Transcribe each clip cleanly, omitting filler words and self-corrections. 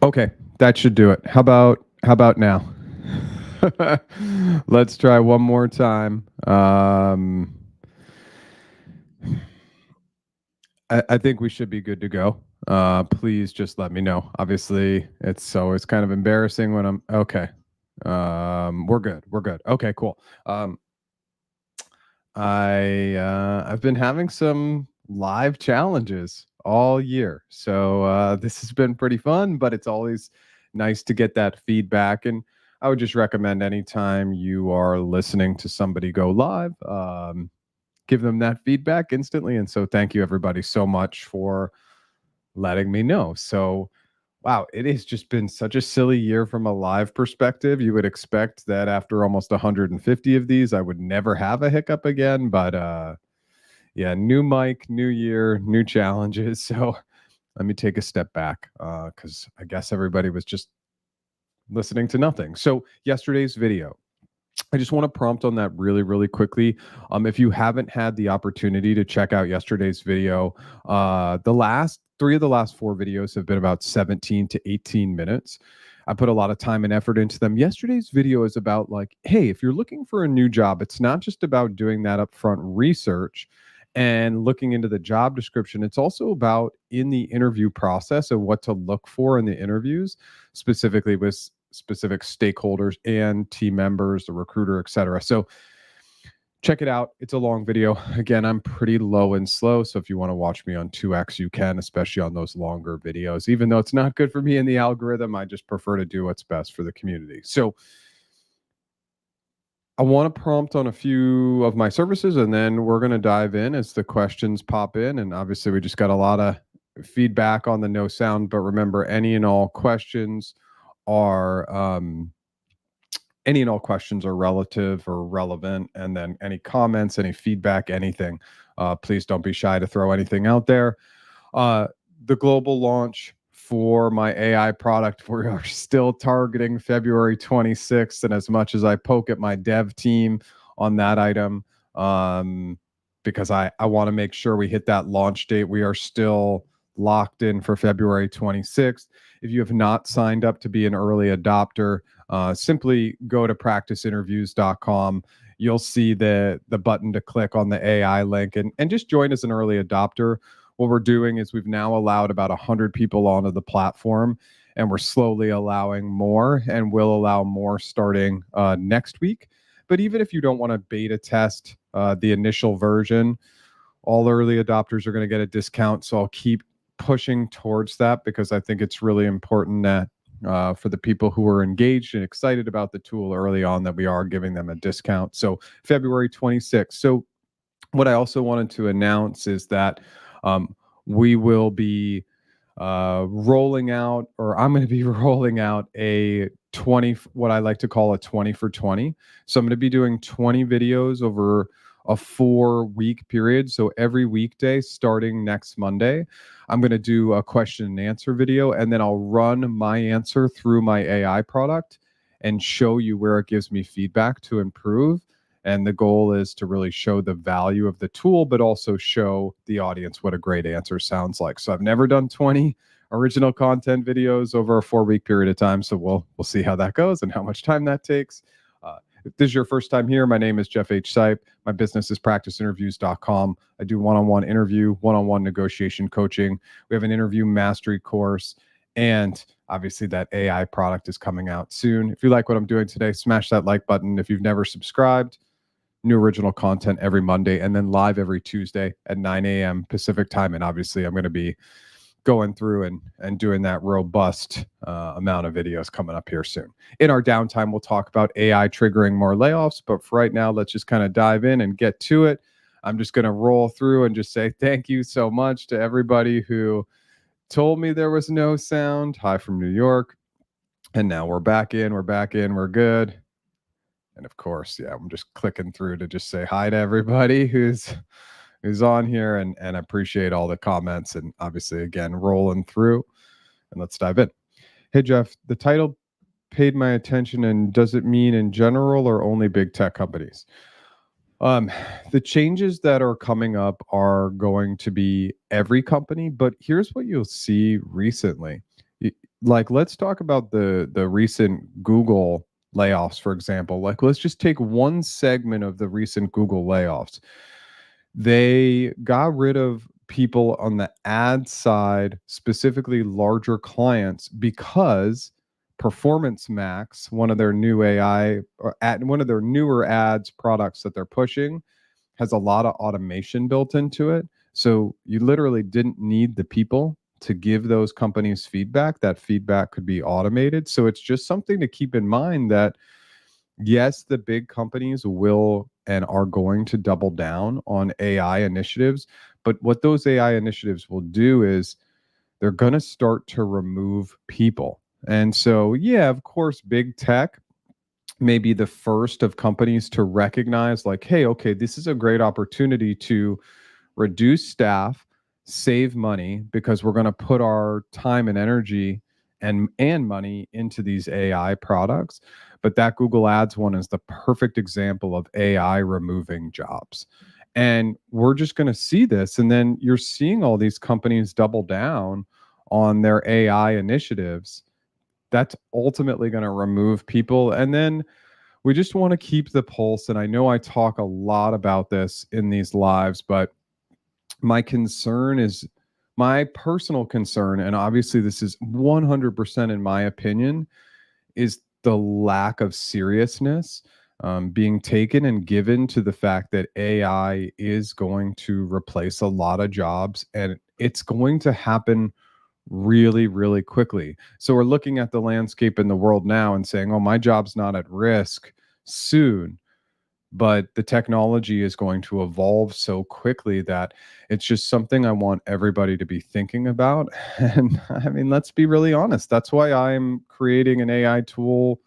Okay, that should do it. How about now? Let's try one more time. I think we should be good to go. Please just let me know. Obviously, it's always kind of embarrassing when I'm okay. We're good. We're good. Okay, cool. I've been having some live challenges all year. So this has been pretty fun, but it's always nice to get that feedback. And I would just recommend anytime you are listening to somebody go live, give them that feedback instantly. And so thank you everybody so much for letting me know. So wow, it has just been such a silly year from a live perspective. You would expect that after almost 150 of these, I would never have a hiccup again. But yeah, new mic, new year, new challenges. So let me take a step back because I guess everybody was just listening to nothing. So yesterday's video, I just want to prompt on that really, really quickly. If you haven't had the opportunity to check out yesterday's video, the last three of the last four videos have been about 17 to 18 minutes. I put a lot of time and effort into them. Yesterday's video is about like, hey, if you're looking for a new job, it's not just about doing that upfront research and looking into the job description. It's also about in the interview process and what to look for in the interviews, specifically with specific stakeholders and team members, the recruiter, etc. So check it out. It's a long video. Again, I'm pretty low and slow. So if you want to watch me on 2x, you can, especially on those longer videos. Even though it's not good for me in the algorithm, I just prefer to do what's best for the community. So I want to prompt on a few of my services, and then we're going to dive in as the questions pop in. And obviously, we just got a lot of feedback on the no sound, but remember, any and all questions are relative or relevant, and then any comments, any feedback, anything, please don't be shy to throw anything out there. The global launch for my AI product, we are still targeting February 26th, and as much as I poke at my dev team on that item, because I want to make sure we hit that launch date, we are still locked in for February 26th. If you have not signed up to be an early adopter, simply go to practiceinterviews.com. You'll see the button to click on the AI link and just join as an early adopter. What we're doing is we've now allowed about 100 people onto the platform, and we're slowly allowing more, and we'll allow more starting next week. But even if you don't want to beta test the initial version, all early adopters are going to get a discount. So I'll keep pushing towards that because I think it's really important that for the people who are engaged and excited about the tool early on, that we are giving them a discount. So February 26th. So what I also wanted to announce is that we will be rolling out, or I'm going to be rolling out a 20, what I like to call a 20 for 20. So I'm going to be doing 20 videos over a 4-week period. So every weekday starting next Monday, I'm going to do a question and answer video, and then I'll run my answer through my AI product and show you where it gives me feedback to improve. And the goal is to really show the value of the tool, but also show the audience what a great answer sounds like. So I've never done 20 original content videos over a 4-week period of time. So we'll see how that goes and how much time that takes. If this is your first time here, my name is Jeff H. Sipe. My business is practiceinterviews.com. I do one-on-one interview, one-on-one negotiation coaching. We have an interview mastery course, and obviously that AI product is coming out soon. If you like what I'm doing today, smash that like button. If you've never subscribed, new original content every Monday, and then live every Tuesday at 9 a.m. Pacific time. And obviously I'm going to be going through and doing that robust amount of videos coming up here soon. In our downtime, we'll talk about AI triggering more layoffs. But for right now, let's just kind of dive in and get to it. I'm just going to roll through and just say thank you so much to everybody who told me there was no sound. Hi from New York. And now we're back in, we're good. And of course, yeah, I'm just clicking through to just say hi to everybody who's on here, and I appreciate all the comments, and obviously again rolling through. And let's dive in. Hey Jeff, the title paid my attention, and does it mean in general or only big tech companies? The changes that are coming up are going to be every company, but here's what you'll see recently. like, let's talk about the recent Google layoffs, for example. Like, let's just take one segment of the recent Google layoffs. They got rid of people on the ad side, specifically larger clients, because Performance Max, one of their new AI or one of their newer ads products that they're pushing, has a lot of automation built into it. So you literally didn't need the people to give those companies feedback. That feedback could be automated. So it's just something to keep in mind that yes, the big companies will and are going to double down on AI initiatives. But what those AI initiatives will do is they're going to start to remove people. And so, yeah, of course, big tech may be the first of companies to recognize, like, hey, okay, this is a great opportunity to reduce staff, save money because we're going to put our time and energy and money into these AI products. But that Google Ads one is the perfect example of AI removing jobs. And we're just going to see this. And then you're seeing all these companies double down on their AI initiatives. That's ultimately going to remove people. And then we just want to keep the pulse. And I know I talk a lot about this in these lives, but my concern is my personal concern, and obviously this is 100% in my opinion, is the lack of seriousness being taken and given to the fact that AI is going to replace a lot of jobs, and it's going to happen really, really quickly. So we're looking at the landscape in the world now and saying, oh, my job's not at risk soon, but the technology is going to evolve so quickly that it's just something I want everybody to be thinking about. And I mean, let's be really honest. That's why I'm creating an AI tool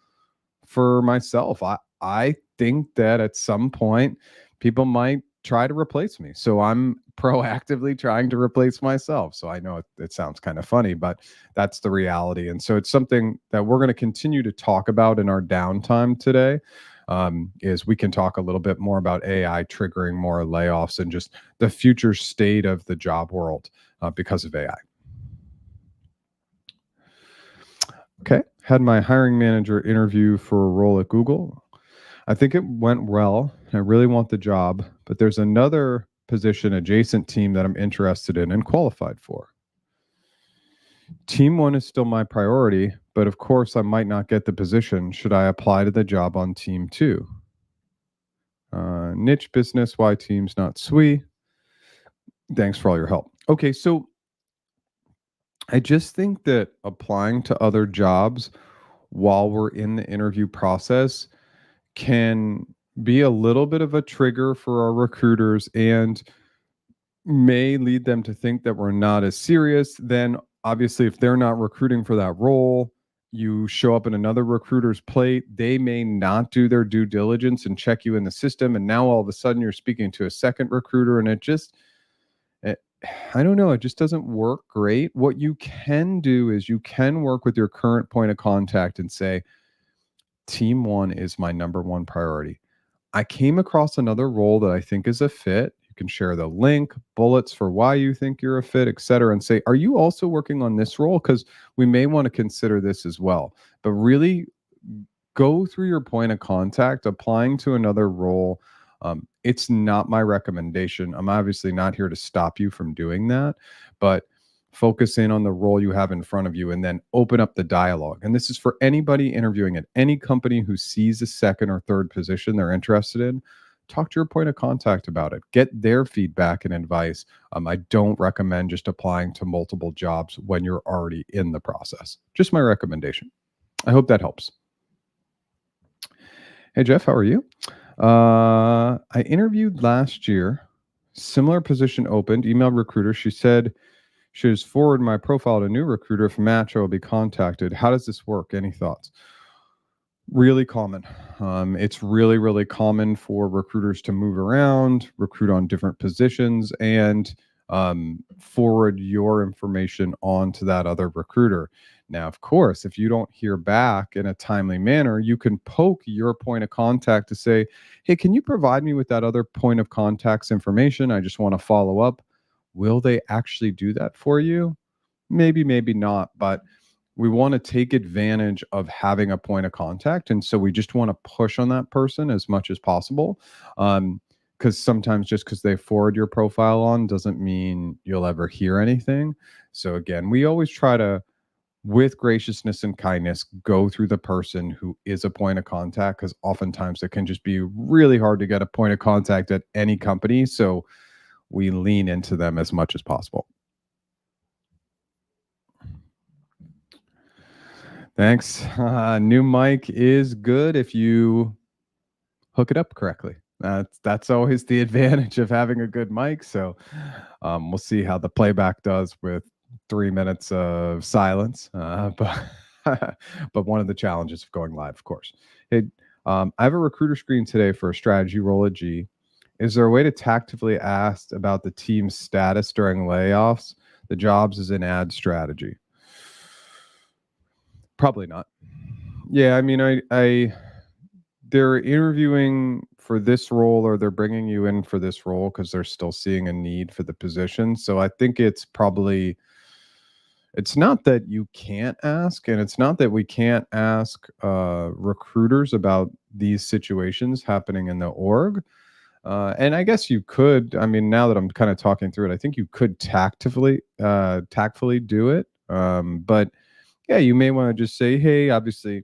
for myself. I think that at some point people might try to replace me. So I'm proactively trying to replace myself. So I know it sounds kind of funny, but that's the reality. And so it's something that we're going to continue to talk about in our downtime today. Is we can talk a little bit more about AI triggering more layoffs and just the future state of the job world because of AI. Okay. Had my hiring manager interview for a role at Google. I think it went well. I really want the job, but there's another position adjacent team that I'm interested in and qualified for. Team one is still my priority, but of course I might not get the position. Should I apply to the job on team two? Niche business, why team's not SWE. Thanks for all your help. Okay, so I just think that applying to other jobs while we're in the interview process can be a little bit of a trigger for our recruiters and may lead them to think that we're not as serious. Then, obviously, if they're not recruiting for that role, you show up in another recruiter's plate, they may not do their due diligence and check you in the system. And now all of a sudden you're speaking to a second recruiter, and I don't know, it just doesn't work great. What you can do is you can work with your current point of contact and say, team one is my number one priority. I came across another role that I think is a fit. You can share the link, bullets for why you think you're a fit, et cetera, and say, are you also working on this role? Because we may want to consider this as well. But really go through your point of contact, applying to another role. It's not my recommendation. I'm obviously not here to stop you from doing that, but focus in on the role you have in front of you and then open up the dialogue. And this is for anybody interviewing at any company who sees a second or third position they're interested in. Talk to your point of contact about it. Get their feedback and advice. I don't recommend just applying to multiple jobs when you're already in the process. Just my recommendation. I hope that helps. Hey, Jeff, how are you? I interviewed last year. Similar position opened. Emailed recruiter. She said she was forward my profile to a new recruiter. If match, I will be contacted. How does this work? Any thoughts? Really common. It's really, really common for recruiters to move around, recruit on different positions, and forward your information on to that other recruiter. Now, of course, if you don't hear back in a timely manner, you can poke your point of contact to say, hey, can you provide me with that other point of contact's information? I just want to follow up. Will they actually do that for you? Maybe, maybe not. But we want to take advantage of having a point of contact, and so we just want to push on that person as much as possible. Because sometimes just because they forward your profile on doesn't mean you'll ever hear anything. So again, we always try to, with graciousness and kindness, go through the person who is a point of contact, because oftentimes it can just be really hard to get a point of contact at any company. So we lean into them as much as possible. Thanks. New mic is good if you hook it up correctly. That's always the advantage of having a good mic. So we'll see how the playback does with 3 minutes of silence. But but one of the challenges of going live, of course. Hey, I have a recruiter screen today for a strategy role at G. Is there a way to tactfully ask about the team's status during layoffs? The jobs is in ad strategy. Probably not. Yeah, I mean, I they're interviewing for this role, or they're bringing you in for this role because they're still seeing a need for the position. So I think it's not that you can't ask, and it's not that we can't ask recruiters about these situations happening in the org. And I guess you could. I mean, now that I'm kind of talking through it, I think you could tactfully do it. But yeah, you may want to just say, "Hey, obviously,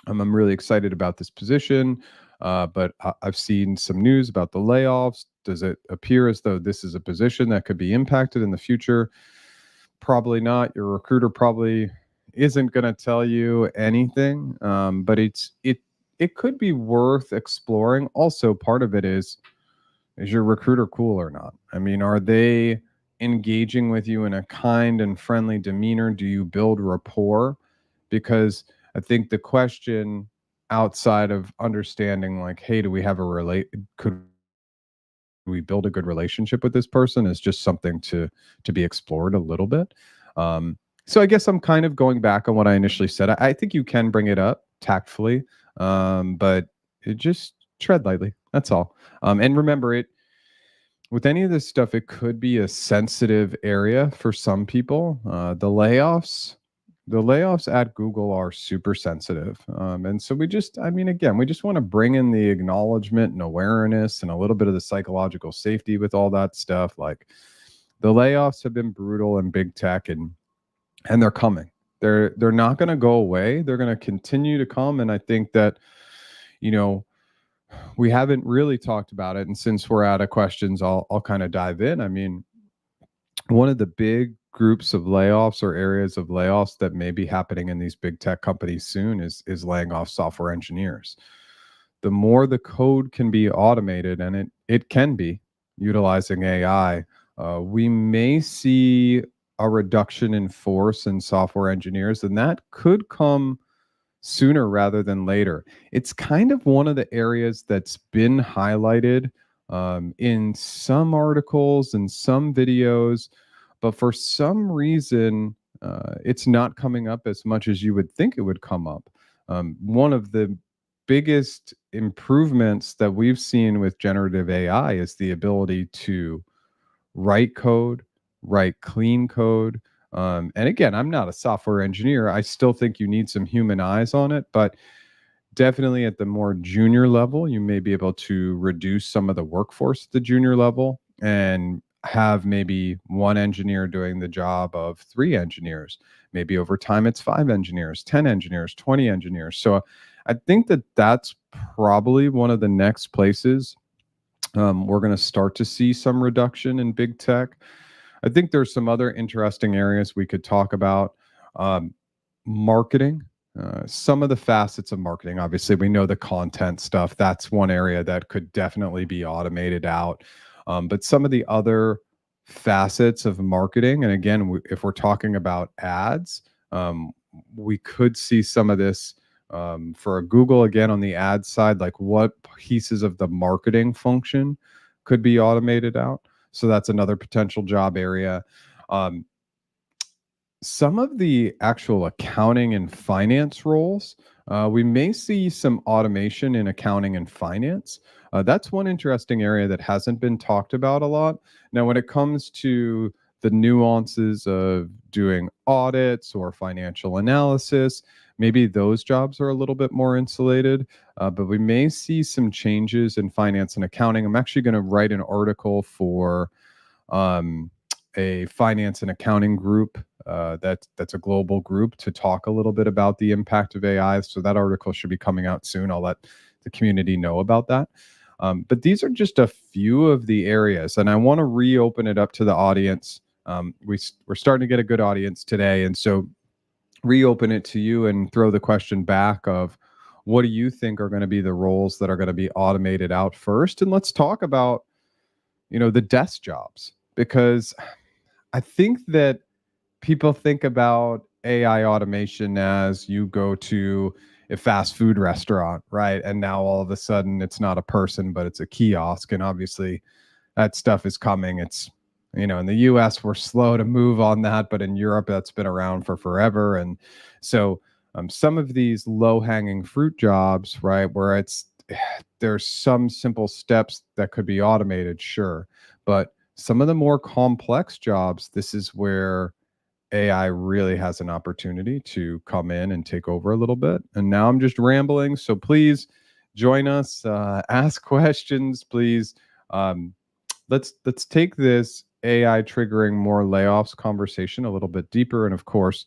I'm really excited about this position, but I've seen some news about the layoffs. Does it appear as though this is a position that could be impacted in the future?" Probably not. Your recruiter probably isn't going to tell you anything, but it could be worth exploring. Also, part of it is your recruiter cool or not? I mean, are they engaging with you in a kind and friendly demeanor? Do you build rapport? Because I think the question, outside of understanding, like, hey, do we have a could we build a good relationship with this person, is just something to be explored a little bit. So I guess I'm kind of going back on what I initially said. I think you can bring it up tactfully, but just tread lightly. That's all. And remember, it with any of this stuff, it could be a sensitive area for some people. The layoffs at Google are super sensitive. And so I mean, again, we just want to bring in the acknowledgement and awareness and a little bit of the psychological safety with all that stuff. Like, the layoffs have been brutal in big tech, and they're coming. They're not going to go away. They're going to continue to come. And I think that, you know, we haven't really talked about it. And since we're out of questions, I'll kind of dive in. I mean, one of the big groups of layoffs or areas of layoffs that may be happening in these big tech companies soon is laying off software engineers. The more the code can be automated, and it can be utilizing AI, we may see a reduction in force in software engineers, and that could come sooner rather than later. It's kind of one of the areas that's been highlighted in some articles and some videos, but for some reason, it's not coming up as much as you would think it would come up. One of the biggest improvements that we've seen with generative AI is the ability to write code, write clean code. And again, I'm not a software engineer. I still think you need some human eyes on it, but definitely at the more junior level, you may be able to reduce some of the workforce at the junior level and have maybe one engineer doing the job of three engineers. Maybe over time, it's 5 engineers, 10 engineers, 20 engineers. So I think that that's probably one of the next places we're going to start to see some reduction in big tech. I think there's some other interesting areas we could talk about. Um, Marketing, some of the facets of marketing. Obviously, we know the content stuff. That's one area that could definitely be automated out. But some of the other facets of marketing, and again, if we're talking about ads, we could see some of this for Google, again, on the ad side, like what pieces of the marketing function could be automated out. So that's another potential job area. Um, some of the actual accounting and finance roles, we may see some automation in accounting and finance. That's one interesting area that hasn't been talked about a lot. Now, when it comes to the nuances of doing audits or financial analysis, maybe those jobs are a little bit more insulated. But we may see some changes in finance and accounting. I'm actually going to write an article for um, a finance and accounting group that's a global group to talk a little bit about the impact of AI. So that article should be coming out soon. I'll let the community know about that. But these are just a few of the areas, and I want to reopen it up to the audience. We're starting to get a good audience today, and so reopen it to you and throw the question back of what do you think are going to be the roles that are going to be automated out first, and let's talk about the desk jobs, because I think that people think about AI automation as you go to a fast food restaurant, right? And now all of a sudden it's not a person, but it's a kiosk. And obviously that stuff is coming. It's, in the US, we're slow to move on that, but in Europe, that's been around for forever. And so some of these low hanging fruit jobs, right, where there's some simple steps that could be automated, sure. But some of the more complex jobs, this is where AI really has an opportunity to come in and take over a little bit. And now I'm just rambling. So please join us, ask questions, please. Let's take this AI triggering more layoffs conversation a little bit deeper. And of course,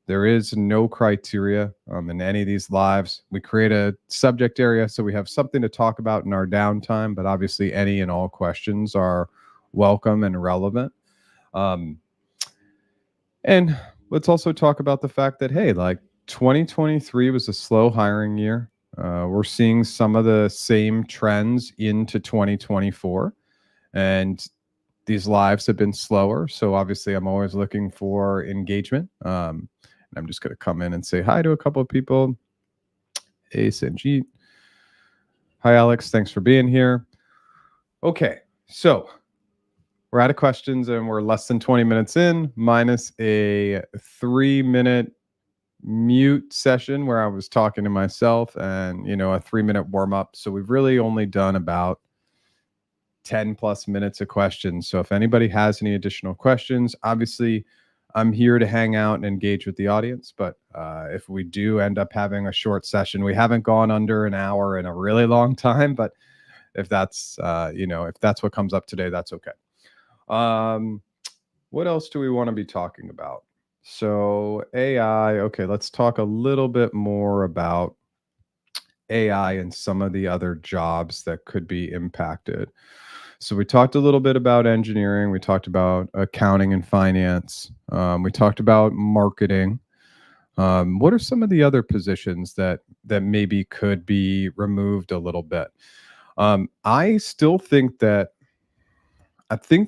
there is no criteria in any of these lives. We create a subject area so we have something to talk about in our downtime, but obviously any and all questions are welcome and relevant. And let's also talk about the fact that, hey, like 2023 was a slow hiring year. We're seeing some of the same trends into 2024. And these lives have been slower. So obviously, I'm always looking for engagement. And I'm just going to come in and say hi to a couple of people. Hey, Sanjeet. Hi, Alex. Thanks for being here. Okay, so we're out of questions and we're less than 20 minutes in, minus a 3-minute mute session where I was talking to myself and, a 3-minute warm up. So we've really only done about 10 plus minutes of questions. So if anybody has any additional questions, obviously I'm here to hang out and engage with the audience. But if we do end up having a short session, we haven't gone under an hour in a really long time. But if that's, if that's what comes up today, that's okay. What else do we want to be talking about? So AI, okay, let's talk a little bit more about AI and some of the other jobs that could be impacted. So we talked a little bit about engineering. We talked about accounting and finance. We talked about marketing. What are some of the other positions that maybe could be removed a little bit? I think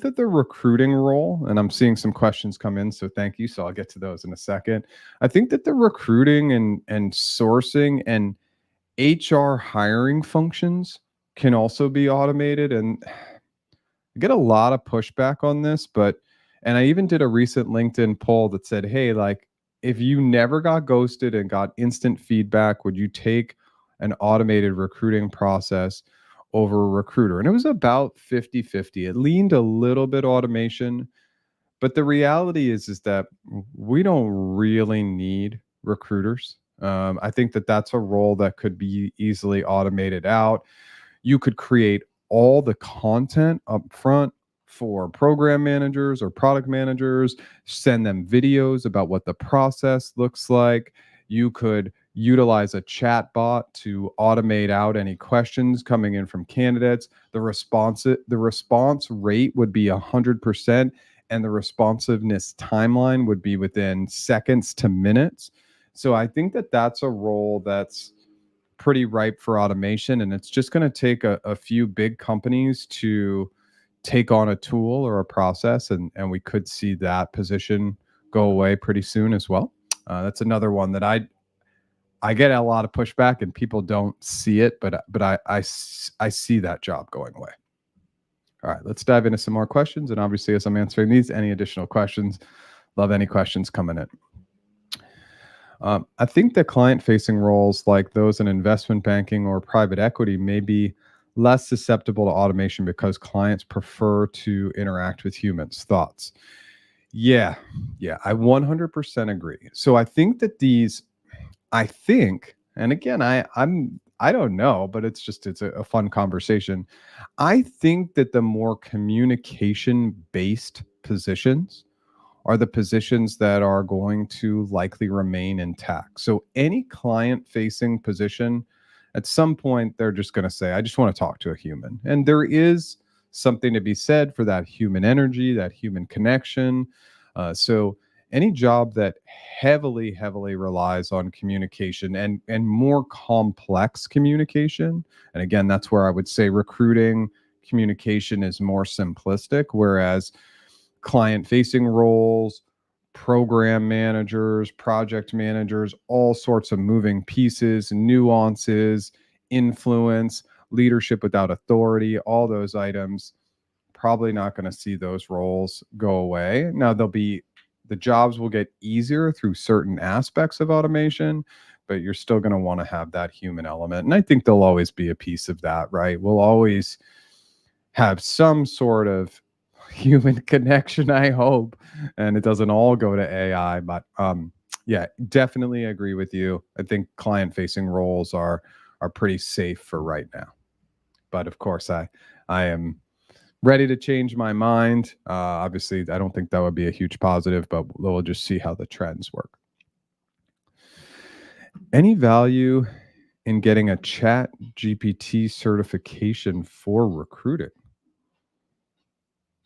that the recruiting role, and I'm seeing some questions come in, so thank you. So I'll get to those in a second. I think that the recruiting and sourcing and HR hiring functions can also be automated. And I get a lot of pushback on this, and I even did a recent LinkedIn poll that said, hey, like, if you never got ghosted and got instant feedback, would you take an automated recruiting process over a recruiter? And it was about 50-50. It leaned a little bit automation, but the reality is that we don't really need recruiters. I think that that's a role that could be easily automated out. You could create all the content up front for program managers or product managers, send them videos about what the process looks like. You could utilize a chat bot to automate out any questions coming in from candidates. The response rate would be 100%, and the responsiveness timeline would be within seconds to minutes. So I think that that's a role that's pretty ripe for automation, and it's just going to take a few big companies to take on a tool or a process, and we could see that position go away pretty soon as well. That's another one that I get a lot of pushback and people don't see it, but I see that job going away. All right, let's dive into some more questions. And obviously, as I'm answering these, any additional questions, love any questions coming in. I think that client-facing roles like those in investment banking or private equity may be less susceptible to automation because clients prefer to interact with humans. Thoughts? Yeah, yeah, I 100% agree. So I think that I think, and again, I don't know, but it's a fun conversation. I think that the more communication based positions are the positions that are going to likely remain intact. So any client facing position, at some point, they're just going to say, I just want to talk to a human. And there is something to be said for that human energy, that human connection. So any job that heavily relies on communication and more complex communication, and again, that's where I would say recruiting communication is more simplistic, whereas client facing roles, program managers, project managers, all sorts of moving pieces, nuances, influence, leadership without authority, all those items, probably not going to see those roles go away. Now, the jobs will get easier through certain aspects of automation, but you're still going to want to have that human element. And I think there'll always be a piece of that, right? We'll always have some sort of human connection, I hope, and it doesn't all go to AI. But yeah, definitely agree with you. I think client facing roles are pretty safe for right now. But of course, I am ready to change my mind. Obviously, I don't think that would be a huge positive, but we'll just see how the trends work. Any value in getting a Chat GPT certification for recruiting?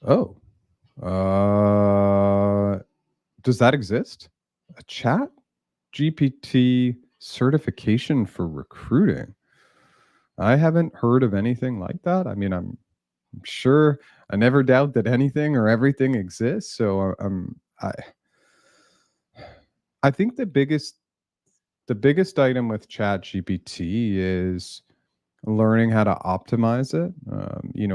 Oh, does that exist? A Chat GPT certification for recruiting? I haven't heard of anything like that. I mean, I'm sure I never doubt that anything or everything exists. So I think the biggest item with Chat GPT is learning how to optimize it.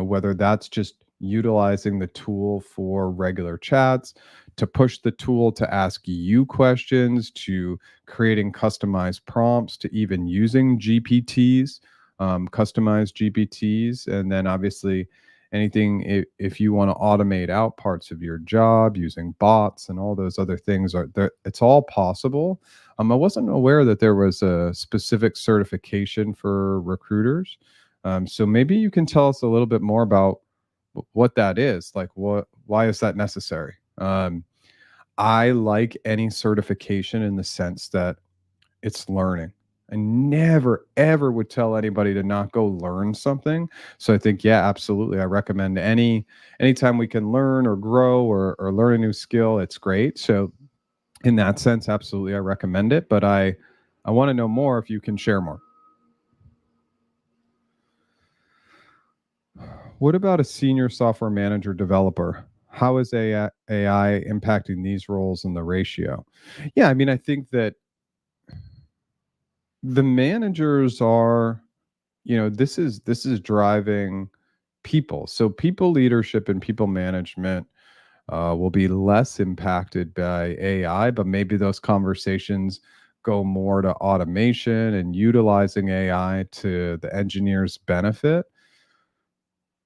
Whether that's just utilizing the tool for regular chats, to push the tool to ask you questions, to creating customized prompts, to even using GPTs, customized GPTs, and then obviously anything if you want to automate out parts of your job using bots and all those other things are there. It's all possible. I wasn't aware that there was a specific certification for recruiters. So maybe you can tell us a little bit more about what that is. Like, why is that necessary? I like any certification in the sense that it's learning. I never ever would tell anybody to not go learn something. So I think, yeah, absolutely. I recommend anytime we can learn or grow or learn a new skill, it's great. So in that sense, absolutely, I recommend it. But I want to know more if you can share more. What about a senior software manager developer? How is AI impacting these roles in the ratio? Yeah, I mean, I think that the managers are, this is driving people. So people leadership and people management will be less impacted by AI, but maybe those conversations go more to automation and utilizing AI to the engineer's benefit.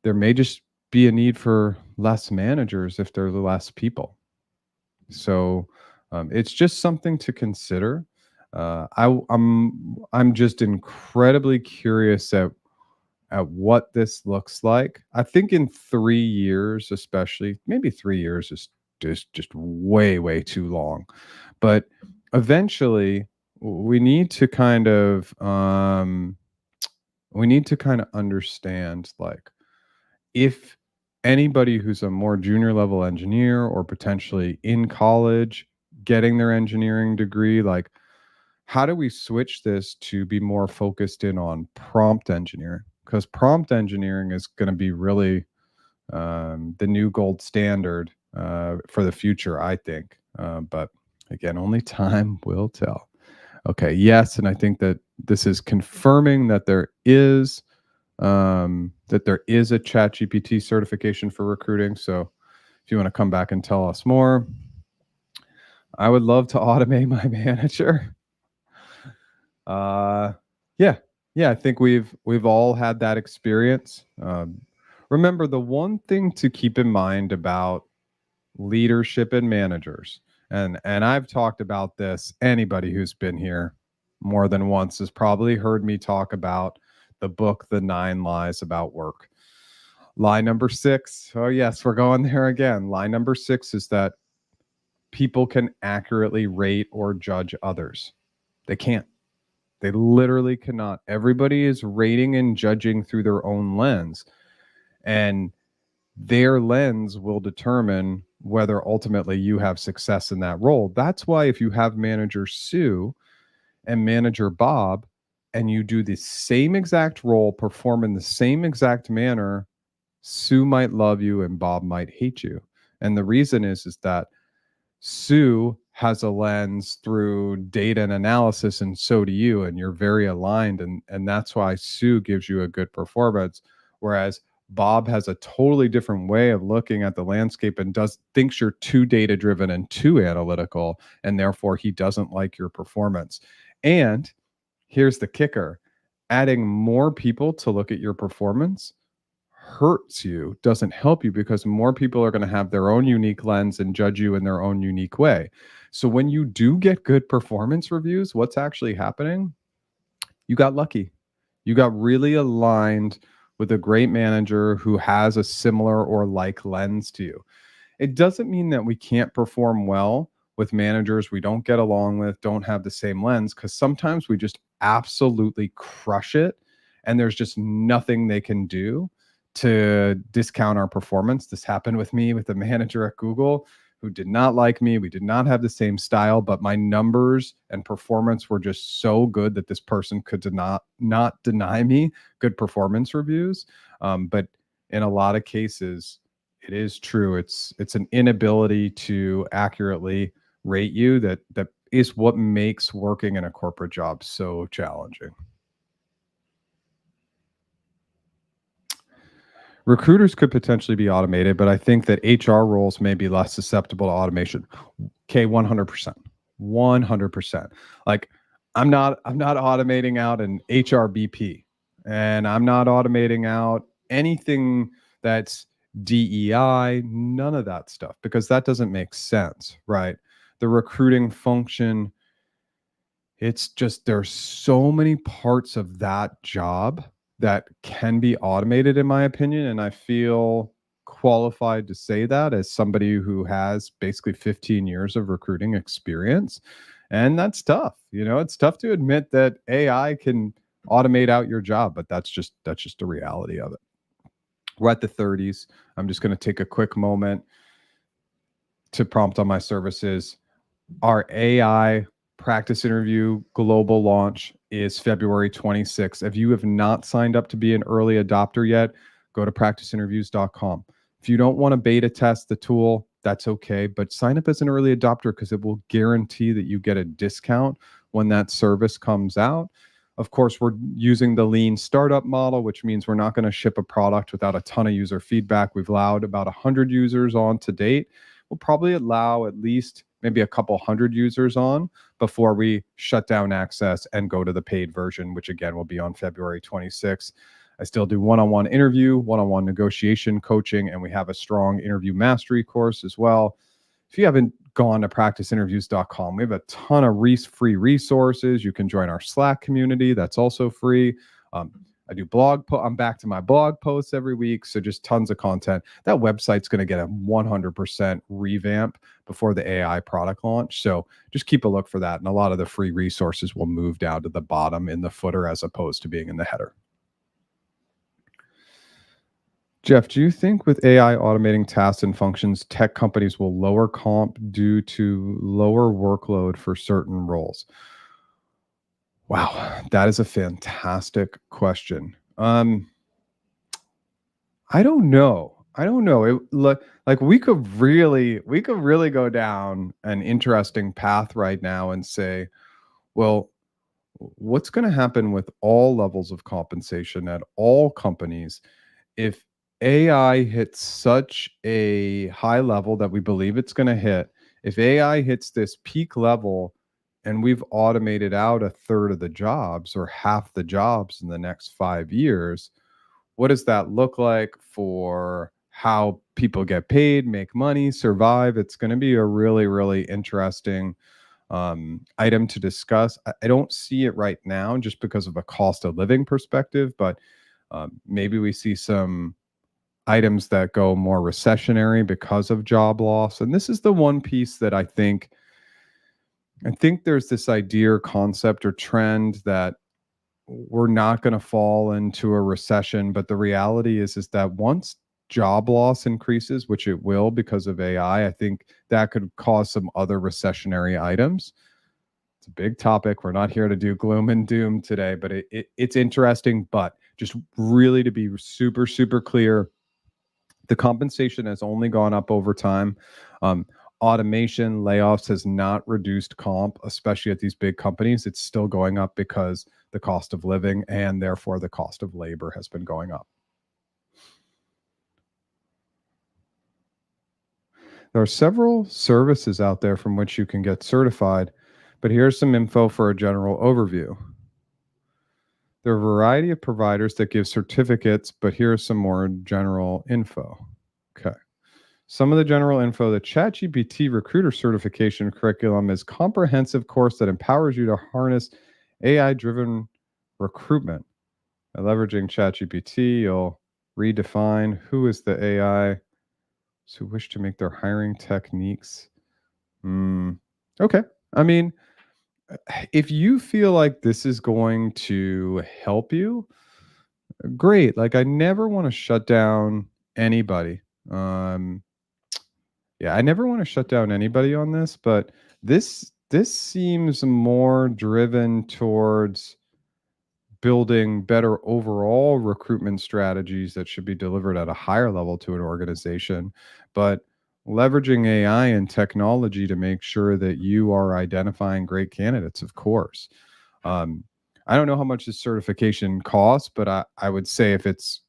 There may just be a need for less managers if there are less people. So it's just something to consider. I'm just incredibly curious at what this looks like. I think in 3 years, especially, maybe 3 years is just way too long. But eventually, we need to kind of understand, like, if anybody who's a more junior level engineer or potentially in college getting their engineering degree, like, how do we switch this to be more focused in on prompt engineering? Because prompt engineering is going to be really the new gold standard for the future, I think. But again, only time will tell. Okay, yes, and I think that this is confirming that there is a ChatGPT certification for recruiting. So if you want to come back and tell us more, I would love to automate my manager. Uh, yeah, yeah. I think we've all had that experience. Remember, the one thing to keep in mind about leadership and managers. And I've talked about this. Anybody who's been here more than once has probably heard me talk about the book, The 9 Lies About Work. Lie number 6. Oh, yes, we're going there again. Lie number 6 is that people can accurately rate or judge others. They can't. They literally cannot. Everybody is rating and judging through their own lens. And their lens will determine whether ultimately you have success in that role. That's why if you have manager Sue and manager Bob, and you do the same exact role, perform in the same exact manner, Sue might love you and Bob might hate you. And the reason is that Sue has a lens through data and analysis, and so do you, and you're very aligned, and that's why Sue gives you a good performance, whereas Bob has a totally different way of looking at the landscape and thinks you're too data driven and too analytical, and therefore he doesn't like your performance. And here's the kicker: adding more people to look at your performance hurts you, doesn't help you, because more people are going to have their own unique lens and judge you in their own unique way. So when you do get good performance reviews, what's actually happening? You got lucky. You got really aligned with a great manager who has a similar or like lens to you. It doesn't mean that we can't perform well with managers we don't get along with, don't have the same lens, because sometimes we just absolutely crush it and there's just nothing they can do to discount our performance. This happened with me with a manager at Google who did not like me. We did not have the same style, but my numbers and performance were just so good that this person could not deny me good performance reviews. But in a lot of cases, it is true. It's an inability to accurately rate you that is what makes working in a corporate job so challenging. Recruiters could potentially be automated, but I think that HR roles may be less susceptible to automation. Okay, 100%. 100%. Like I'm not automating out an HRBP, and I'm not automating out anything that's DEI, none of that stuff, because that doesn't make sense, right? The recruiting function, it's just there's so many parts of that job that can be automated, in my opinion, and I feel qualified to say that as somebody who has basically 15 years of recruiting experience. And that's tough. You know, it's tough to admit that AI can automate out your job, but that's just the reality of it. We're at the 30s. I'm just going to take a quick moment to prompt on my services. Our AI practice interview global launch is February 26th. If you have not signed up to be an early adopter yet, go to practiceinterviews.com. If you don't want to beta test the tool, that's okay, but sign up as an early adopter because it will guarantee that you get a discount when that service comes out. Of course, we're using the lean startup model, which means we're not going to ship a product without a ton of user feedback. We've allowed about 100 users on to date. We'll probably allow at least maybe a couple hundred users on before we shut down access and go to the paid version, which again will be on February 26th. I still do one-on-one interview, one-on-one negotiation coaching, and we have a strong interview mastery course as well. If you haven't gone to practiceinterviews.com, we have a ton of free resources. You can join our Slack community. That's also free. I do I'm back to my blog posts every week. So just tons of content. That website's going to get a 100% revamp before the AI product launch. So just keep a look for that. And a lot of the free resources will move down to the bottom in the footer as opposed to being in the header. Jeff, do you think with AI automating tasks and functions, tech companies will lower comp due to lower workload for certain roles? Wow, that is a fantastic question. I don't know. I don't know. Like we could really go down an interesting path right now and say, well, what's going to happen with all levels of compensation at all companies if AI hits such a high level that we believe it's going to hit? If AI hits this peak level and we've automated out a third of the jobs or half the jobs in the next 5 years, what does that look like for how people get paid, make money, survive. It's going to be a really, really interesting item to discuss. I don't see it right now just because of a cost of living perspective, but maybe we see some items that go more recessionary because of job loss. And this is the one piece that I think there's this idea or concept or trend that we're not going to fall into a recession, but the reality is that once job loss increases, which it will because of AI, I think that could cause some other recessionary items. It's a big topic. We're not here to do gloom and doom today, but it's interesting. But just really to be super, super clear, the compensation has only gone up over time. Um, Automation, layoffs has not reduced comp, especially at these big companies. It's still going up because the cost of living and therefore the cost of labor has been going up. There are several services out there from which you can get certified, but here's some info for a general overview. There are a variety of providers that give certificates, but here's some more general info. Okay. Some of the general info: the ChatGPT Recruiter Certification Curriculum is a comprehensive course that empowers you to harness AI-driven recruitment. By leveraging ChatGPT, you'll redefine who is the AI who wish to make their hiring techniques. Okay. I mean, if you feel like this is going to help you, great. Like, I never want to shut down anybody. Um, Yeah, I never want to shut down anybody on this, but this seems more driven towards building better overall recruitment strategies that should be delivered at a higher level to an organization, but leveraging AI and technology to make sure that you are identifying great candidates, of course. Um, I don't know how much this certification costs, but I would say if it's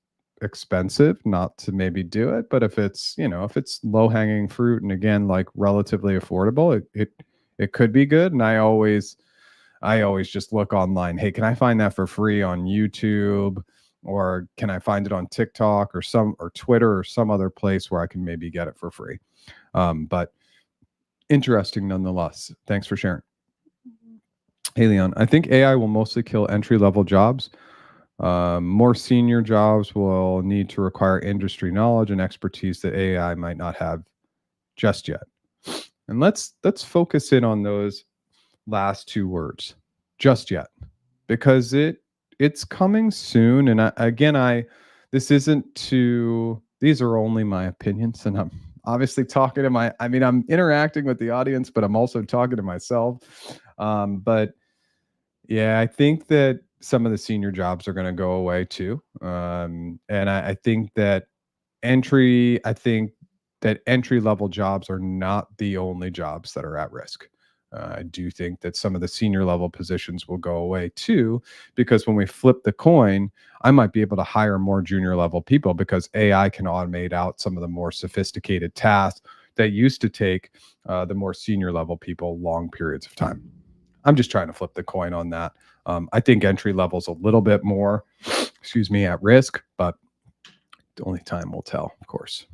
expensive, not to maybe do it, but if it's, if it's low hanging fruit and again, like relatively affordable, it could be good. And I always just look online. Hey, can I find that for free on YouTube, or can I find it on TikTok or Twitter or some other place where I can maybe get it for free? But interesting nonetheless. Thanks for sharing. Hey, Leon, I think AI will mostly kill entry level jobs. More senior jobs will need to require industry knowledge and expertise that AI might not have just yet. And let's focus in on those last two words, just yet, because it's coming soon. And these are only my opinions, and I'm obviously talking to I'm interacting with the audience, but I'm also talking to myself. But yeah, I think that some of the senior jobs are going to go away too. And I think that entry level jobs are not the only jobs that are at risk. I do think that some of the senior level positions will go away too, because when we flip the coin, I might be able to hire more junior level people because AI can automate out some of the more sophisticated tasks that used to take the more senior level people long periods of time. I'm just trying to flip the coin on that. I think entry level is a little bit more, at risk, but only time will tell, of course.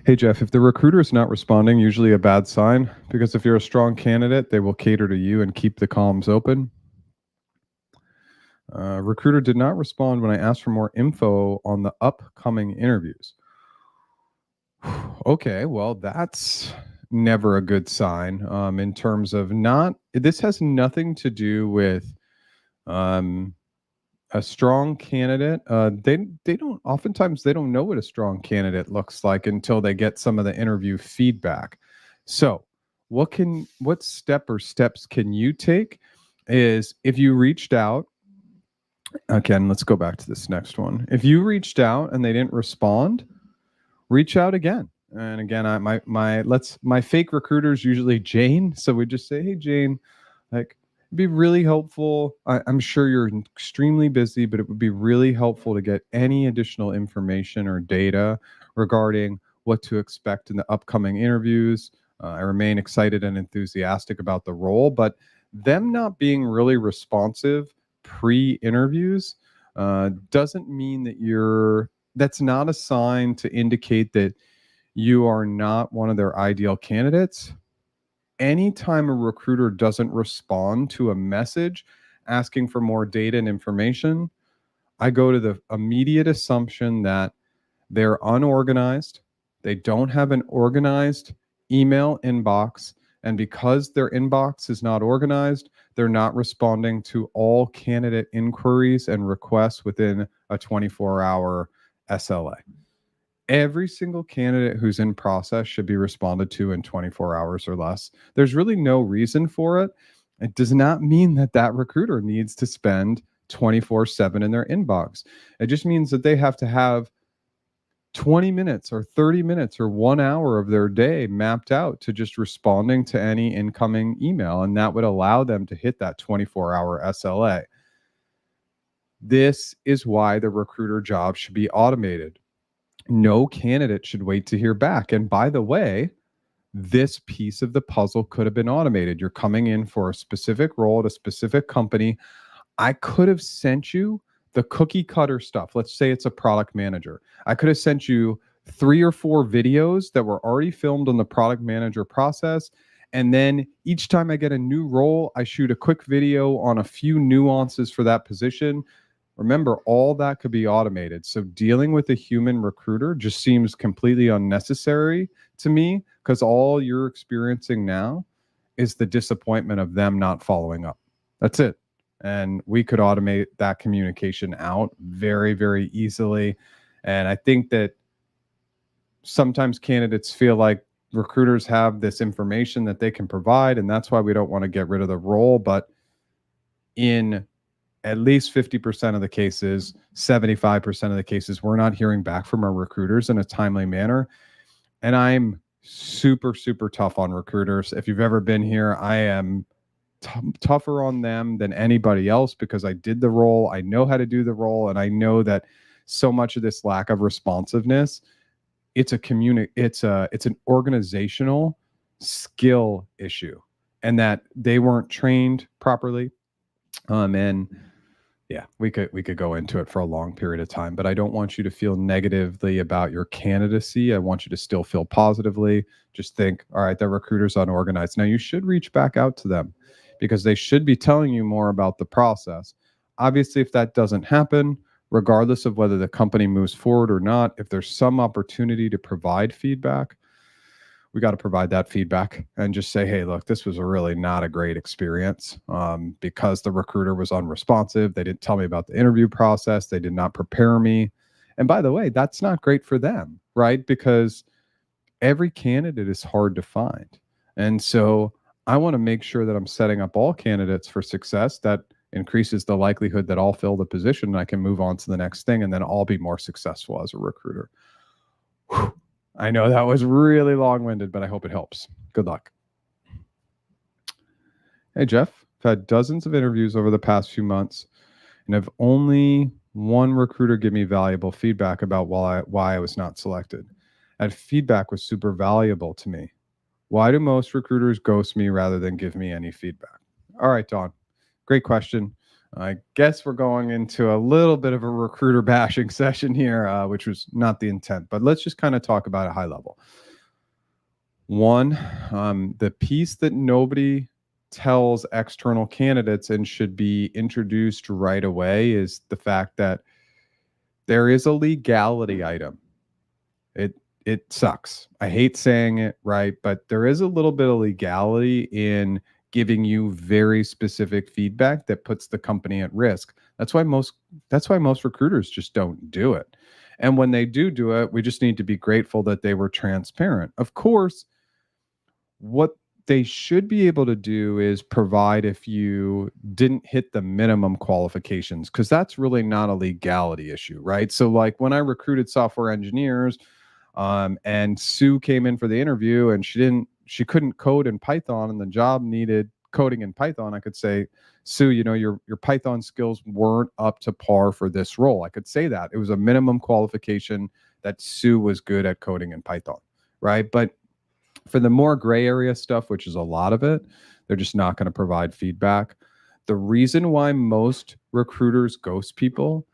Hey, Jeff, if the recruiter is not responding, usually a bad sign, because if you're a strong candidate, they will cater to you and keep the comms open. Recruiter did not respond when I asked for more info on the upcoming interviews. Okay, well, that's never a good sign in terms of this has nothing to do with um, a strong candidate. They don't oftentimes they don't know what a strong candidate looks like until they get some of the interview feedback. So what steps can you take is if you reached out again, let's go back to this next one. If you reached out and they didn't respond, reach out again. And again, my fake recruiter is usually Jane. So we just say, hey, Jane, like, it'd be really helpful. I'm sure you're extremely busy, but it would be really helpful to get any additional information or data regarding what to expect in the upcoming interviews. I remain excited and enthusiastic about the role, but them not being really responsive pre-interviews doesn't mean that that's not a sign to indicate that you are not one of their ideal candidates. Anytime a recruiter doesn't respond to a message asking for more data and information, I go to the immediate assumption that they're unorganized. They don't have an organized email inbox. And because their inbox is not organized, they're not responding to all candidate inquiries and requests within a 24-hour SLA. Every single candidate who's in process should be responded to in 24 hours or less. There's really no reason for it. It does not mean that that recruiter needs to spend 24/7 in their inbox. It just means that they have to have 20 minutes or 30 minutes or 1 hour of their day mapped out to just responding to any incoming email. And that would allow them to hit that 24-hour SLA. This is why the recruiter job should be automated. No candidate should wait to hear back. And by the way, this piece of the puzzle could have been automated. You're coming in for a specific role at a specific company. I could have sent you the cookie cutter stuff. Let's say it's a product manager. I could have sent you 3 or 4 videos that were already filmed on the product manager process. And then each time I get a new role, I shoot a quick video on a few nuances for that position. Remember, all that could be automated. So dealing with a human recruiter just seems completely unnecessary to me, because all you're experiencing now is the disappointment of them not following up. That's it. And we could automate that communication out very, very easily. And I think that sometimes candidates feel like recruiters have this information that they can provide, and that's why we don't want to get rid of the role. But in at least 50% of the cases, 75% of the cases, we're not hearing back from our recruiters in a timely manner. And I'm super, super tough on recruiters. If you've ever been here, I am tougher on them than anybody else, because I did the role, I know how to do the role, and I know that so much of this lack of responsiveness, it's an organizational skill issue, and that they weren't trained properly. And yeah, we could go into it for a long period of time, but I don't want you to feel negatively about your candidacy. I want you to still feel positively. Just think, all right, the recruiter's unorganized. Now you should reach back out to them, because they should be telling you more about the process. Obviously, if that doesn't happen, regardless of whether the company moves forward or not, if there's some opportunity to provide feedback, we got to provide that feedback and just say, hey, look, this was really not a great experience because the recruiter was unresponsive. They didn't tell me about the interview process. They did not prepare me. And by the way, that's not great for them, right? Because every candidate is hard to find. And so I want to make sure that I'm setting up all candidates for success. That increases the likelihood that I'll fill the position and I can move on to the next thing, and then I'll be more successful as a recruiter. Whew. I know that was really long-winded, but I hope it helps. Good luck. Hey, Jeff, I've had dozens of interviews over the past few months, and I've only one recruiter give me valuable feedback about why I was not selected. That feedback was super valuable to me. Why do most recruiters ghost me rather than give me any feedback? All right, Dawn, great question. I guess we're going into a little bit of a recruiter bashing session here, which was not the intent, but let's just kind of talk about it high level. One, the piece that nobody tells external candidates and should be introduced right away is the fact that there is a legality item. It sucks. I hate saying it, right? But there is a little bit of legality in giving you very specific feedback that puts the company at risk. That's why most recruiters just don't do it. And when they do it, we just need to be grateful that they were transparent. Of course, what they should be able to do is provide if you didn't hit the minimum qualifications, because that's really not a legality issue, right? So like when I recruited software engineers, and Sue came in for the interview and she couldn't code in Python and the job needed coding in Python, I could say, Sue, your Python skills weren't up to par for this role. I could say that. It was a minimum qualification that Sue was good at coding in Python, right? But for the more gray area stuff, which is a lot of it, They're just not going to provide feedback. The reason why most recruiters ghost people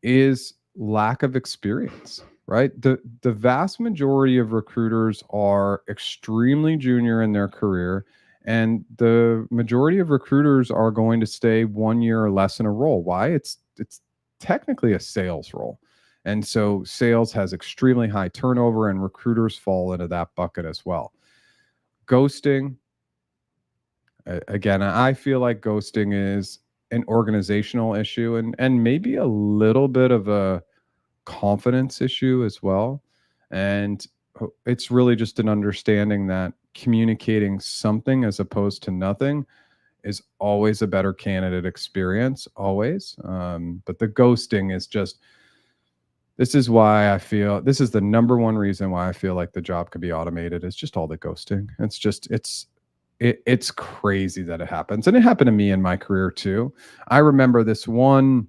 is lack of experience, right? The vast majority of recruiters are extremely junior in their career, and the majority of recruiters are going to stay 1 year or less in a role. Why? It's technically a sales role. And so sales has extremely high turnover, and recruiters fall into that bucket as well. Ghosting, again, I feel like ghosting is an organizational issue, and maybe a little bit of a confidence issue as well. And it's really just an understanding that communicating something as opposed to nothing is always a better candidate experience, always. But the ghosting is just, this is why I feel this is the number one reason why I feel like the job could be automated, is just all the ghosting. It's crazy that it happens. And it happened to me in my career too. I remember this one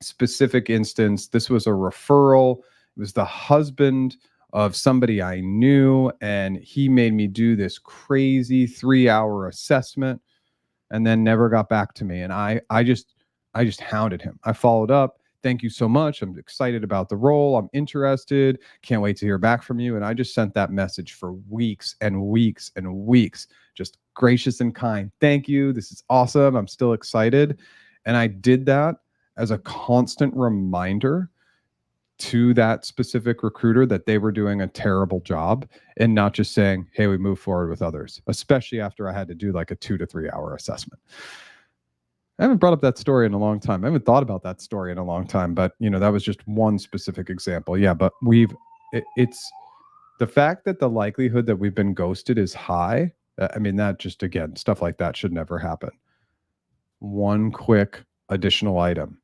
specific instance. This was a referral. It was the husband of somebody I knew, and he made me do this crazy 3-hour assessment and then never got back to me. And I just hounded him. I followed up. Thank you so much. I'm excited about the role. I'm interested. Can't wait to hear back from you. And I just sent that message for weeks and weeks and weeks. Just gracious and kind. Thank you. This is awesome. I'm still excited. And I did that as a constant reminder to that specific recruiter that they were doing a terrible job, and not just saying, hey, we move forward with others, especially after I had to do like a 2 to 3 hour assessment. I haven't brought up that story in a long time. I haven't thought about that story in a long time, but that was just one specific example. Yeah, but it's the fact that the likelihood that we've been ghosted is high. I mean, that just, again, stuff like that should never happen. One quick additional item.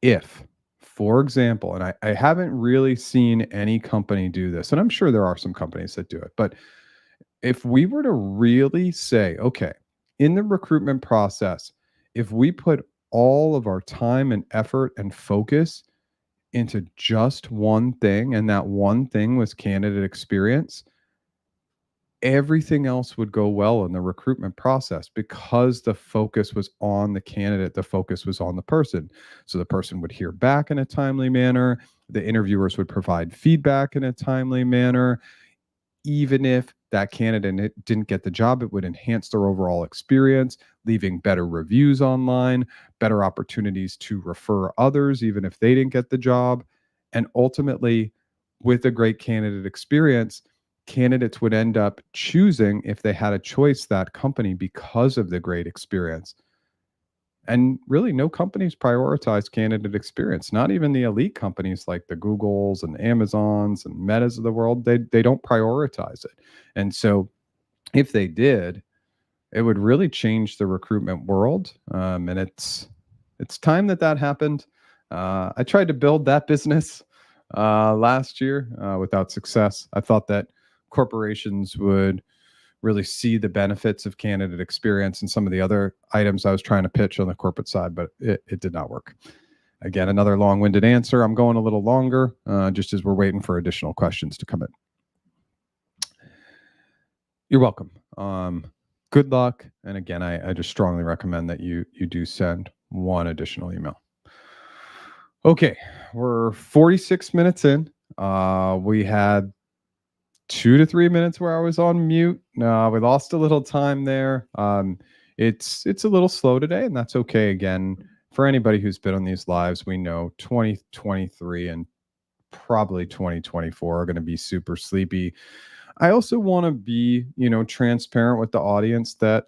If, for example, and I haven't really seen any company do this, and I'm sure there are some companies that do it, but if we were to really say, okay, in the recruitment process, if we put all of our time and effort and focus into just one thing, and that one thing was candidate experience, everything else would go well in the recruitment process, because the focus was on the candidate, the focus was on the person. So the person would hear back in a timely manner, the interviewers would provide feedback in a timely manner. Even if that candidate didn't get the job, it would enhance their overall experience, leaving better reviews online, better opportunities to refer others, even if they didn't get the job. And ultimately, with a great candidate experience, candidates would end up choosing, if they had a choice, that company because of the great experience. And really, no companies prioritize candidate experience. Not even the elite companies like the Googles and Amazons and Metas of the world. They don't prioritize it. And so, if they did, it would really change the recruitment world. And it's time that happened. I tried to build that business last year without success. I thought that corporations would really see the benefits of candidate experience and some of the other items I was trying to pitch on the corporate side, but it did not work. Again, another long-winded answer. I'm going a little longer, just as we're waiting for additional questions to come in. You're welcome. Good luck. And again, I just strongly recommend that you do send one additional email. Okay, we're 46 minutes in. We had 2 to 3 minutes where I was on mute. No, we lost a little time there. It's a little slow today, and that's okay. Again, for anybody who's been on these lives, we know 2023 and probably 2024 are going to be super sleepy. I also want to be, transparent with the audience that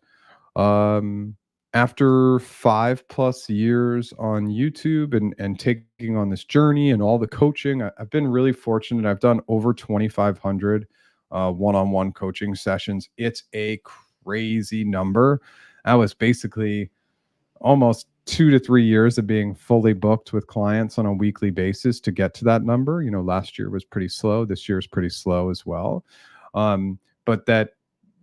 after 5+ years on YouTube and taking on this journey and all the coaching, I've been really fortunate. I've done over 2,500 one-on-one coaching sessions. It's a crazy number. That was basically almost 2 to 3 years of being fully booked with clients on a weekly basis to get to that number. Last year was pretty slow. This year is pretty slow as well. But that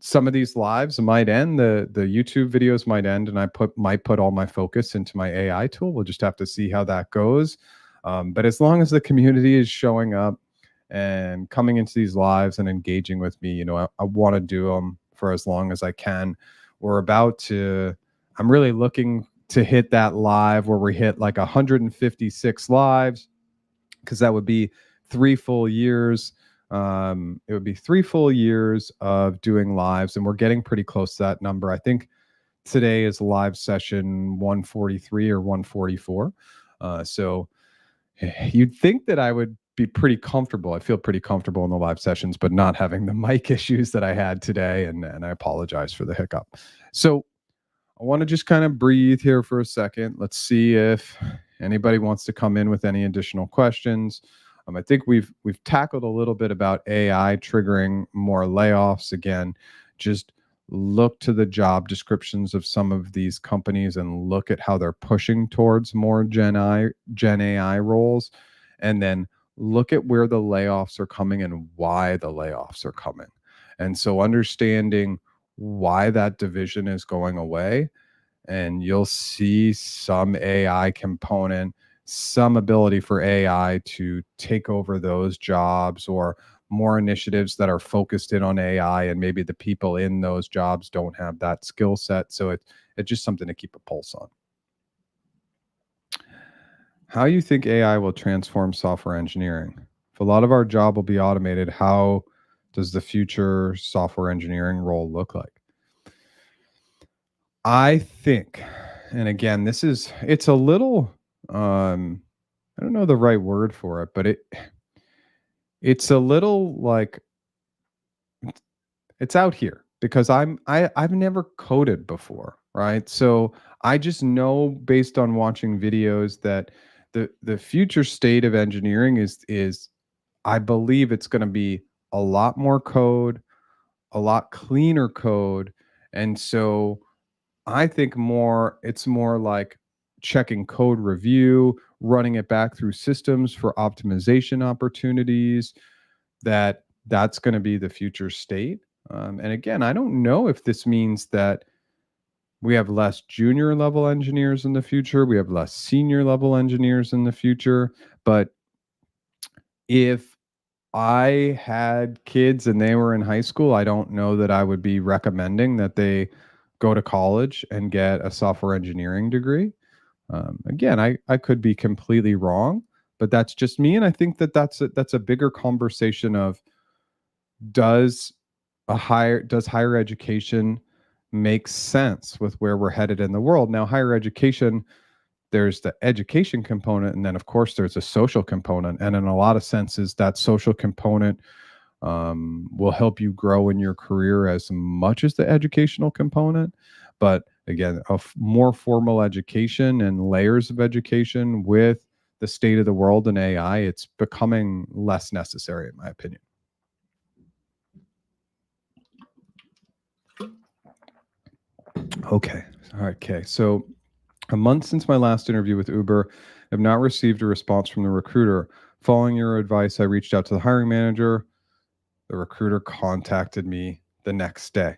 some of these lives might end, the YouTube videos might end, and I might put all my focus into my AI tool. We'll just have to see how that goes. But as long as the community is showing up and coming into these lives and engaging with me, I want to do them for as long as I can. I'm really looking to hit that live where we hit like 156 lives, because that would be 3 full years. It would be 3 full years of doing lives, and we're getting pretty close to that number. I think today is live session 143 or 144. So you'd think that I would be pretty comfortable. I feel pretty comfortable in the live sessions, but not having the mic issues that I had today. And I apologize for the hiccup. So I want to just kind of breathe here for a second. Let's see if anybody wants to come in with any additional questions. I think we've tackled a little bit about AI triggering more layoffs. Again, just look to the job descriptions of some of these companies and look at how they're pushing towards more Gen AI roles, and then look at where the layoffs are coming and why the layoffs are coming. And so understanding why that division is going away, and you'll see some AI component, some ability for AI to take over those jobs, or more initiatives that are focused in on AI, and maybe the people in those jobs don't have that skill set. So it's just something to keep a pulse on. How you think AI will transform software engineering? If a lot of our job will be automated, how does the future software engineering role look like? I think, and again, it's a little, I don't know the right word for it, but it's a little like it's out here, because I've never coded before, right? So I just know based on watching videos that the future state of engineering is I believe it's going to be a lot more code, a lot cleaner code. And so I think it's more like checking code review, running it back through systems for optimization opportunities. That's going to be the future state. And again, I don't know if this means that we have less junior level engineers in the future, we have less senior level engineers in the future. But if I had kids and they were in high school, I don't know that I would be recommending that they go to college and get a software engineering degree. Again, I could be completely wrong, but that's just me. And I think that's a bigger conversation of, does higher education make sense with where we're headed in the world? Now, higher education, there's the education component, and then of course there's a social component. And in a lot of senses, that social component will help you grow in your career as much as the educational component. But again, more formal education and layers of education with the state of the world and AI, it's becoming less necessary, in my opinion. Okay. All right. Okay. So a month since my last interview with Uber, I have not received a response from the recruiter. Following your advice, I reached out to the hiring manager. The recruiter contacted me the next day.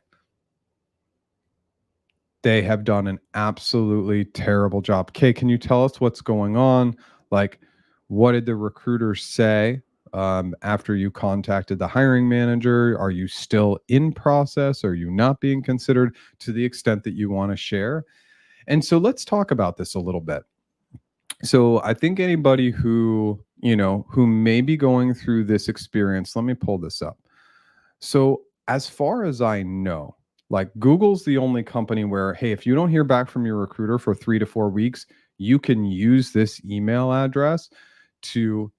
They have done an absolutely terrible job. Kay, can you tell us what's going on? Like, what did the recruiter say after you contacted the hiring manager? Are you still in process? Are you not being considered, to the extent that you want to share? And so let's talk about this a little bit. So I think anybody who may be going through this experience, let me pull this up. So as far as I know, like, Google's the only company where, hey, if you don't hear back from your recruiter for 3 to 4 weeks, you can use this email address to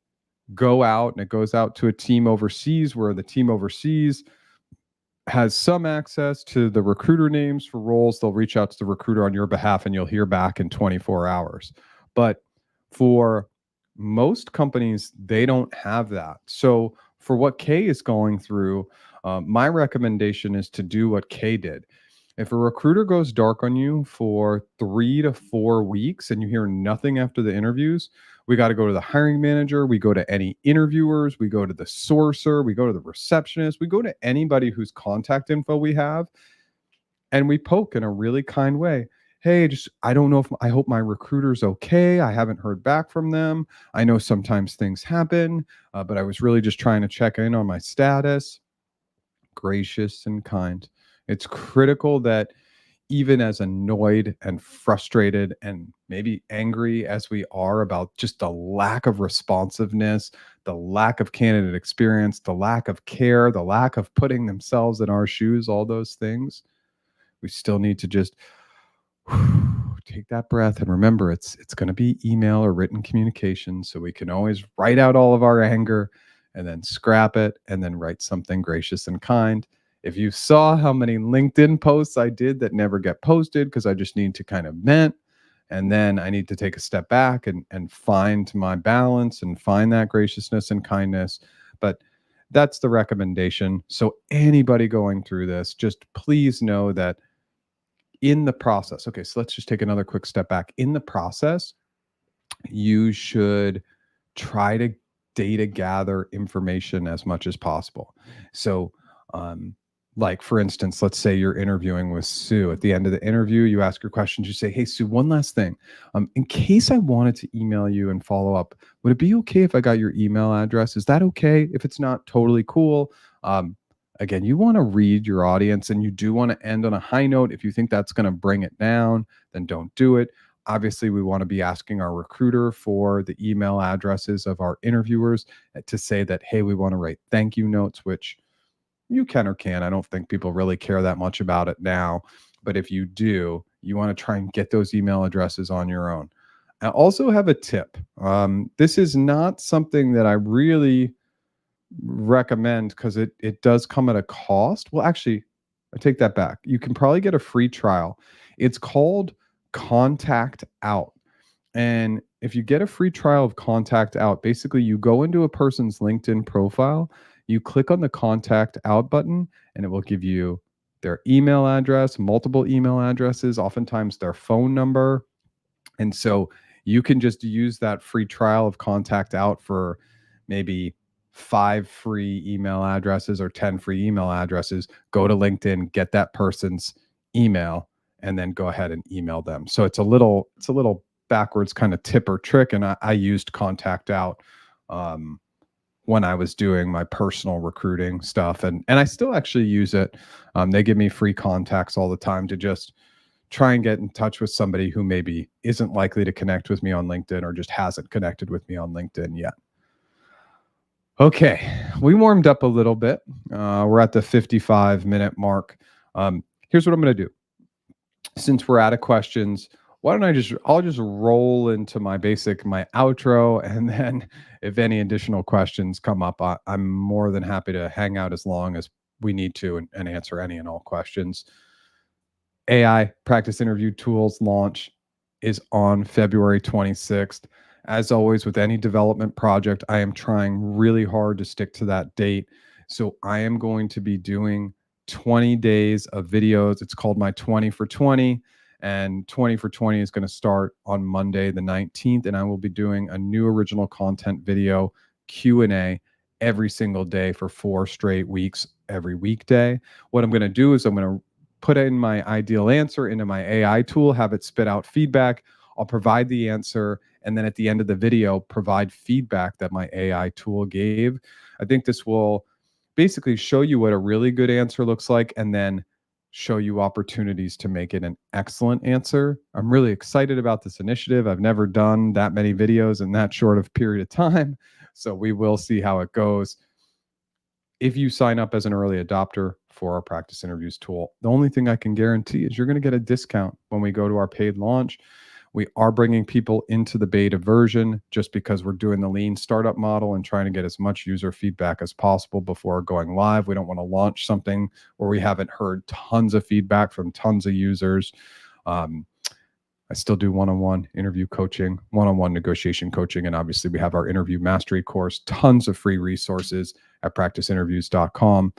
go out, and it goes out to a team overseas, where the team overseas has some access to the recruiter names for roles. They'll reach out to the recruiter on your behalf, and you'll hear back in 24 hours. But for most companies, they don't have that. So for what Kay is going through, my recommendation is to do what Kay did. If a recruiter goes dark on you for 3 to 4 weeks and you hear nothing after the interviews, we got to go to the hiring manager. We go to any interviewers. We go to the sourcer. We go to the receptionist. We go to anybody whose contact info we have, and we poke in a really kind way. Hey, I don't know if I hope my recruiter's okay. I haven't heard back from them. I know sometimes things happen, but I was really just trying to check in on my status. Gracious and kind. It's critical that even as annoyed and frustrated and maybe angry as we are about just the lack of responsiveness, the lack of candidate experience, the lack of care, the lack of putting themselves in our shoes, all those things, we still need to just take that breath and remember it's going to be email or written communication, so we can always write out all of our anger and then scrap it and then write something gracious and kind. If you saw how many LinkedIn posts I did that never get posted because I just need to kind of vent, and then I need to take a step back and find my balance and find that graciousness and kindness. But that's the recommendation. So anybody going through this, just please know that in the process, okay, so let's just take another quick step back. In the process, you should try to data gather information as much as possible. So, um, like for instance, let's say you're interviewing with Sue. At the end of the interview, you ask your questions. You say, "Hey, Sue, one last thing. In case I wanted to email you and follow up, would it be okay if I got your email address? Is that okay? If it's not, totally cool." Um, Again, you want to read your audience, and you do want to end on a high note. If you think that's going to bring it down, then don't do it. Obviously, we want to be asking our recruiter for the email addresses of our interviewers to say that, hey, we want to write thank you notes, which you can or can. I don't think people really care that much about it now. But if you do, you want to try and get those email addresses on your own. I also have a tip. This is not something that I really recommend because it does come at a cost. Well, actually, I take that back. You can probably get a free trial. It's called Contact Out. And if you get a free trial of Contact Out, basically you go into a person's LinkedIn profile, you click on the Contact Out button, and it will give you their email address, multiple email addresses, oftentimes their phone number. And so you can just use that free trial of Contact Out for maybe 5 free email addresses or 10 free email addresses. Go to LinkedIn, get that person's email, and then go ahead and email them. So it's a little backwards kind of tip or trick. And I used Contact Out when I was doing my personal recruiting stuff. And I still actually use it. They give me free contacts all the time to just try and get in touch with somebody who maybe isn't likely to connect with me on LinkedIn or just hasn't connected with me on LinkedIn yet. Okay, we warmed up a little bit. We're at the 55-minute mark. Here's what I'm going to do. Since we're out of questions, why don't I'll just roll into my outro, and then if any additional questions come up, I'm more than happy to hang out as long as we need to and answer any and all questions. AI practice interview tools launch is on February 26th. As always, with any development project, I am trying really hard to stick to that date. So I am going to be doing 20 days of videos. It's called my 20 for 20. And 20 for 20 is going to start on Monday, the 19th. And I will be doing a new original content video Q&A every single day for 4 straight weeks, every weekday. What I'm going to do is I'm going to put in my ideal answer into my AI tool, have it spit out feedback. I'll provide the answer, and then at the end of the video, provide feedback that my AI tool gave. I think this will basically show you what a really good answer looks like, and then show you opportunities to make it an excellent answer. I'm really excited about this initiative. I've never done that many videos in that short of period of time, so we will see how it goes. If you sign up as an early adopter for our practice interviews tool, the only thing I can guarantee is you're going to get a discount when we go to our paid launch. We are bringing people into the beta version just because we're doing the lean startup model and trying to get as much user feedback as possible before going live. We don't want to launch something where we haven't heard tons of feedback from tons of users. I still do one-on-one interview coaching, one-on-one negotiation coaching, and obviously we have our interview mastery course, tons of free resources at practiceinterviews.com.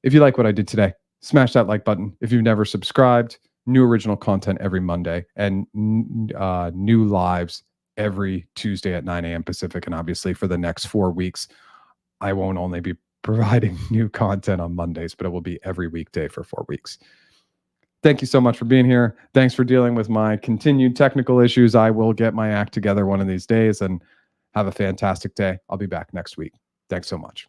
If you like what I did today, smash that like button. If you've never subscribed, new original content every Monday and new lives every Tuesday at 9 a.m. Pacific. And obviously for the next 4 weeks, I won't only be providing new content on Mondays, but it will be every weekday for 4 weeks. Thank you so much for being here. Thanks for dealing with my continued technical issues. I will get my act together one of these days, and have a fantastic day. I'll be back next week. Thanks so much.